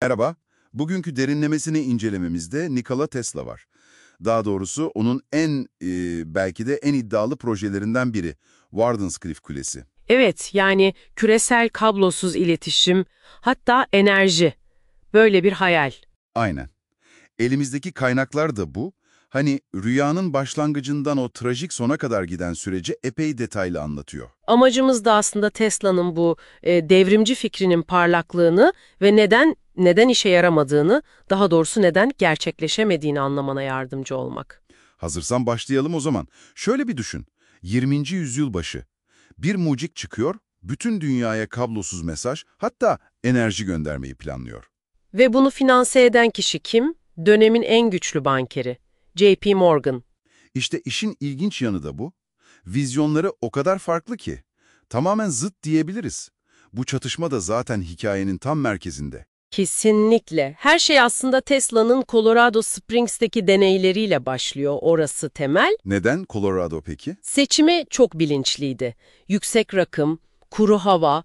Merhaba, bugünkü derinlemesine incelememizde Nikola Tesla var. Daha doğrusu onun belki de en iddialı projelerinden biri, Wardenclyffe Kulesi. Evet, yani küresel kablosuz iletişim, hatta enerji. Böyle bir hayal. Aynen. Elimizdeki kaynaklar da bu. Hani rüyanın başlangıcından o trajik sona kadar giden süreci epey detaylı anlatıyor. Amacımız da aslında Tesla'nın bu devrimci fikrinin parlaklığını ve neden işe yaramadığını, daha doğrusu neden gerçekleşemediğini anlamana yardımcı olmak. Hazırsan başlayalım o zaman. Şöyle bir düşün. 20. yüzyıl başı. Bir mucit çıkıyor, bütün dünyaya kablosuz mesaj, hatta enerji göndermeyi planlıyor. Ve bunu finanse eden kişi kim? Dönemin en güçlü bankeri, J.P. Morgan. İşte işin ilginç yanı da bu. Vizyonları o kadar farklı ki. Tamamen zıt diyebiliriz. Bu çatışma da zaten hikayenin tam merkezinde. Kesinlikle. Her şey aslında Tesla'nın Colorado Springs'teki deneyleriyle başlıyor. Orası temel. Neden Colorado peki? Seçimi çok bilinçliydi. Yüksek rakım, kuru hava,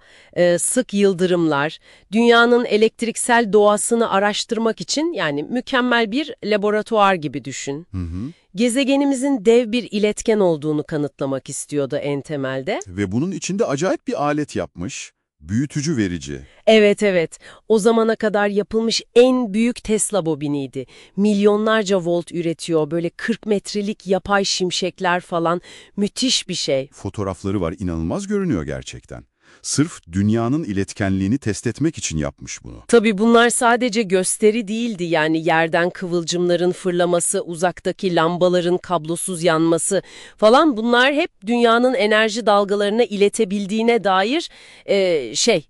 sık yıldırımlar, dünyanın elektriksel doğasını araştırmak için yani mükemmel bir laboratuvar gibi düşün. Hı hı. Gezegenimizin dev bir iletken olduğunu kanıtlamak istiyordu en temelde. Ve bunun içinde acayip bir alet yapmış. Büyütücü verici. Evet evet, o zamana kadar yapılmış en büyük Tesla bobiniydi. Milyonlarca volt üretiyor, böyle 40 metrelik yapay şimşekler falan, müthiş bir şey. Fotoğrafları var, inanılmaz görünüyor gerçekten. Sırf dünyanın iletkenliğini test etmek için yapmış bunu. Tabii bunlar sadece gösteri değildi, yani yerden kıvılcımların fırlaması, uzaktaki lambaların kablosuz yanması falan, bunlar hep dünyanın enerji dalgalarına iletebildiğine dair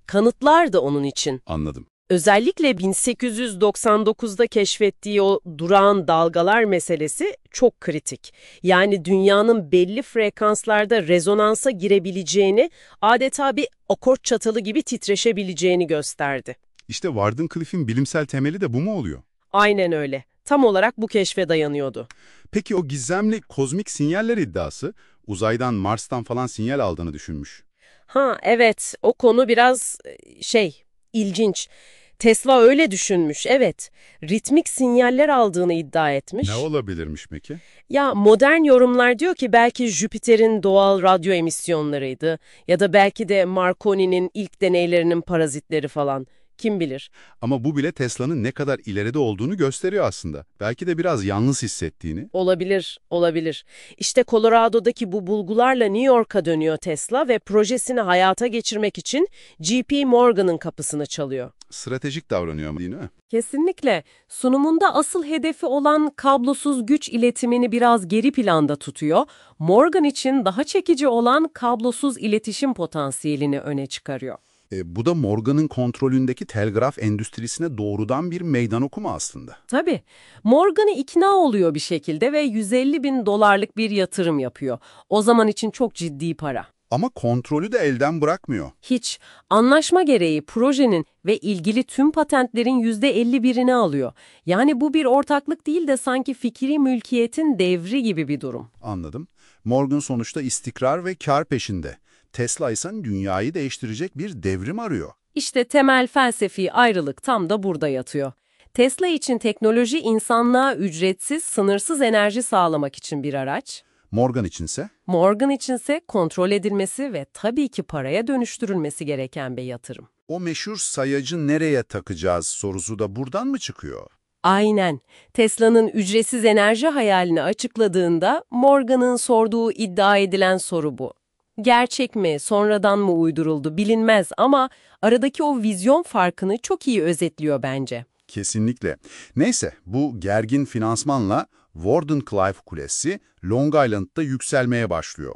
kanıtlardı onun için. Anladım. Özellikle 1899'da keşfettiği o durağan dalgalar meselesi çok kritik. Yani dünyanın belli frekanslarda rezonansa girebileceğini, adeta bir akort çatalı gibi titreşebileceğini gösterdi. İşte Wardenclyffe'in bilimsel temeli de bu mu oluyor? Aynen öyle. Tam olarak bu keşfe dayanıyordu. Peki o gizemli kozmik sinyaller iddiası, uzaydan, Mars'tan falan sinyal aldığını düşünmüş. Ha evet, o konu biraz ilginç. Tesla öyle düşünmüş, evet. Ritmik sinyaller aldığını iddia etmiş. Ne olabilirmiş peki? Ya modern yorumlar diyor ki belki Jüpiter'in doğal radyo emisyonlarıydı ya da belki de Marconi'nin ilk deneylerinin parazitleri falan. Kim bilir? Ama bu bile Tesla'nın ne kadar ileride olduğunu gösteriyor aslında. Belki de biraz yalnız hissettiğini. Olabilir, olabilir. İşte Colorado'daki bu bulgularla New York'a dönüyor Tesla ve projesini hayata geçirmek için J.P. Morgan'ın kapısını çalıyor. Stratejik davranıyor ama değil mi? Kesinlikle. Sunumunda asıl hedefi olan kablosuz güç iletimini biraz geri planda tutuyor. Morgan için daha çekici olan kablosuz iletişim potansiyelini öne çıkarıyor. Bu da Morgan'ın kontrolündeki telgraf endüstrisine doğrudan bir meydan okuma aslında. Tabii. Morgan'ı ikna oluyor bir şekilde ve 150 bin dolarlık bir yatırım yapıyor. O zaman için çok ciddi para. Ama kontrolü de elden bırakmıyor. Hiç. Anlaşma gereği projenin ve ilgili tüm patentlerin %51'ini alıyor. Yani bu bir ortaklık değil de sanki fikri mülkiyetin devri gibi bir durum. Anladım. Morgan sonuçta istikrar ve kar peşinde. Tesla ise dünyayı değiştirecek bir devrim arıyor. İşte temel felsefi ayrılık tam da burada yatıyor. Tesla için teknoloji insanlığa ücretsiz, sınırsız enerji sağlamak için bir araç. Morgan içinse Morgan içinse kontrol edilmesi ve tabii ki paraya dönüştürülmesi gereken bir yatırım. o meşhur sayacı nereye takacağız sorusu da buradan mı çıkıyor? Aynen. Tesla'nın ücretsiz enerji hayalini açıkladığında Morgan'ın sorduğu iddia edilen soru bu. Gerçek mi, sonradan mı uyduruldu bilinmez ama aradaki o vizyon farkını çok iyi özetliyor bence. Kesinlikle. Neyse, bu gergin finansmanla Wardenclyffe Kulesi Long Island'da yükselmeye başlıyor.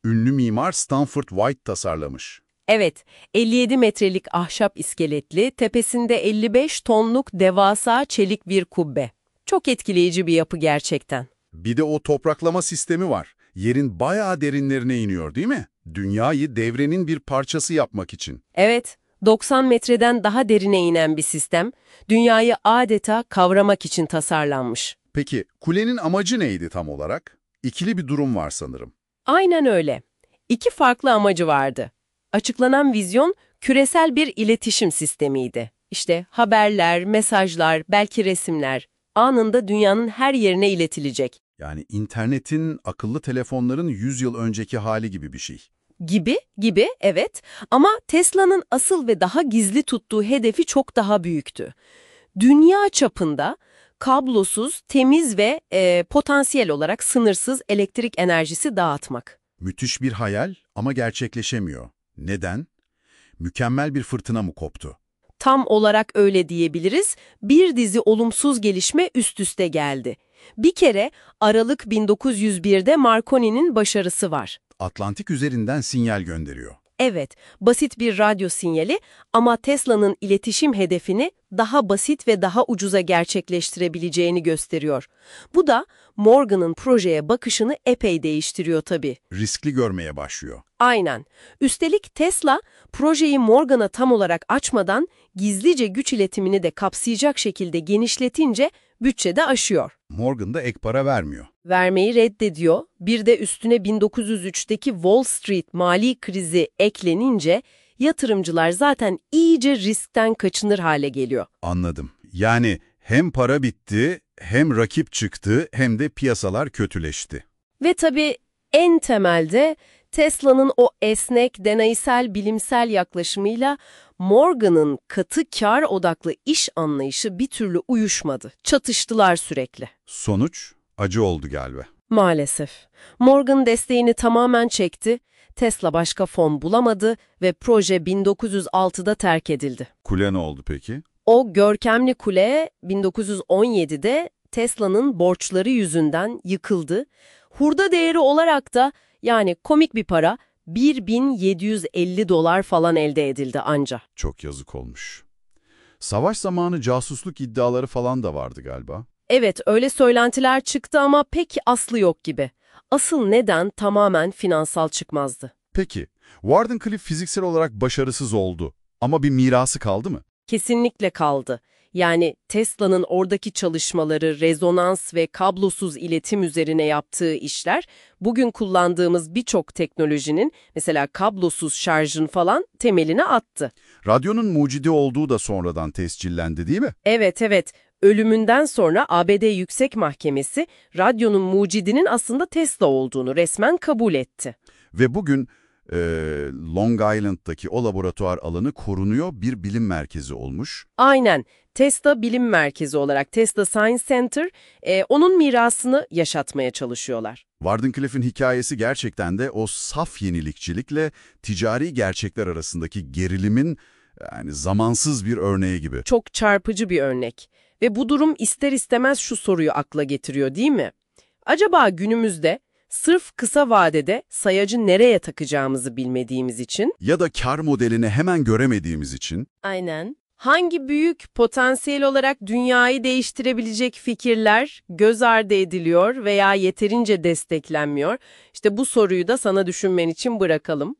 Ünlü mimar Stanford White tasarlamış. Evet, 57 metrelik ahşap iskeletli, tepesinde 55 tonluk devasa çelik bir kubbe. Çok etkileyici bir yapı gerçekten. Bir de o topraklama sistemi var. Yerin bayağı derinlerine iniyor değil mi? Dünyayı devrenin bir parçası yapmak için. Evet, 90 metreden daha derine inen bir sistem, dünyayı adeta kavramak için tasarlanmış. Peki kulenin amacı neydi tam olarak? İkili bir durum var sanırım. Aynen öyle. İki farklı amacı vardı. Açıklanan vizyon küresel bir iletişim sistemiydi. İşte haberler, mesajlar, belki resimler anında dünyanın her yerine iletilecek. Yani internetin, akıllı telefonların 100 yıl önceki hali gibi bir şey. Gibi, evet. Ama Tesla'nın asıl ve daha gizli tuttuğu hedefi çok daha büyüktü. Dünya çapında kablosuz, temiz ve potansiyel olarak sınırsız elektrik enerjisi dağıtmak. Müthiş bir hayal ama gerçekleşemiyor. Neden? Mükemmel bir fırtına mı koptu? Tam olarak öyle diyebiliriz. Bir dizi olumsuz gelişme üst üste geldi. Bir kere Aralık 1901'de Marconi'nin başarısı var. Atlantik üzerinden sinyal gönderiyor. Evet, basit bir radyo sinyali ama Tesla'nın iletişim hedefini daha basit ve daha ucuza gerçekleştirebileceğini gösteriyor. Bu da Morgan'ın projeye bakışını epey değiştiriyor tabii. Riskli görmeye başlıyor. Aynen. Üstelik Tesla, projeyi Morgan'a tam olarak açmadan gizlice güç iletimini de kapsayacak şekilde genişletince bütçede aşıyor. Morgan da ek para vermiyor. Vermeyi reddediyor. Bir de üstüne 1903'teki Wall Street mali krizi eklenince yatırımcılar zaten iyice riskten kaçınır hale geliyor. Anladım. Yani hem para bitti, hem rakip çıktı, hem de piyasalar kötüleşti. Ve tabii en temelde Tesla'nın o esnek, deneysel, bilimsel yaklaşımıyla Morgan'ın katı kar odaklı iş anlayışı bir türlü uyuşmadı. Çatıştılar sürekli. Sonuç acı oldu galiba. Maalesef. Morgan desteğini tamamen çekti, Tesla başka fon bulamadı ve proje 1906'da terk edildi. Kule ne oldu peki? O görkemli kule 1917'de Tesla'nın borçları yüzünden yıkıldı. Hurda değeri olarak da yani komik bir para 1.750 dolar falan elde edildi anca. Çok yazık olmuş. Savaş zamanı casusluk iddiaları falan da vardı galiba. Evet, öyle söylentiler çıktı ama pek aslı yok gibi. Asıl neden tamamen finansal çıkmazdı. Peki, Wardenclyffe fiziksel olarak başarısız oldu ama bir mirası kaldı mı? Kesinlikle kaldı. Yani Tesla'nın oradaki çalışmaları, rezonans ve kablosuz iletim üzerine yaptığı işler, bugün kullandığımız birçok teknolojinin, mesela kablosuz şarjın falan temelini attı. Radyonun mucidi olduğu da sonradan tescillendi değil mi? Evet. Ölümünden sonra ABD Yüksek Mahkemesi, radyonun mucidinin aslında Tesla olduğunu resmen kabul etti. Ve bugün Long Island'daki o laboratuvar alanı korunuyor, bir bilim merkezi olmuş. Aynen. Tesla Bilim Merkezi olarak Tesla Science Center, onun mirasını yaşatmaya çalışıyorlar. Wardenclyffe'in hikayesi gerçekten de o saf yenilikçilikle ticari gerçekler arasındaki gerilimin yani zamansız bir örneği gibi. Çok çarpıcı bir örnek. Ve bu durum ister istemez şu soruyu akla getiriyor, değil mi? Acaba günümüzde sırf kısa vadede sayacı nereye takacağımızı bilmediğimiz için... Ya da kar modelini hemen göremediğimiz için... Aynen. Hangi büyük, potansiyel olarak dünyayı değiştirebilecek fikirler göz ardı ediliyor veya yeterince desteklenmiyor? İşte bu soruyu da sana düşünmen için bırakalım.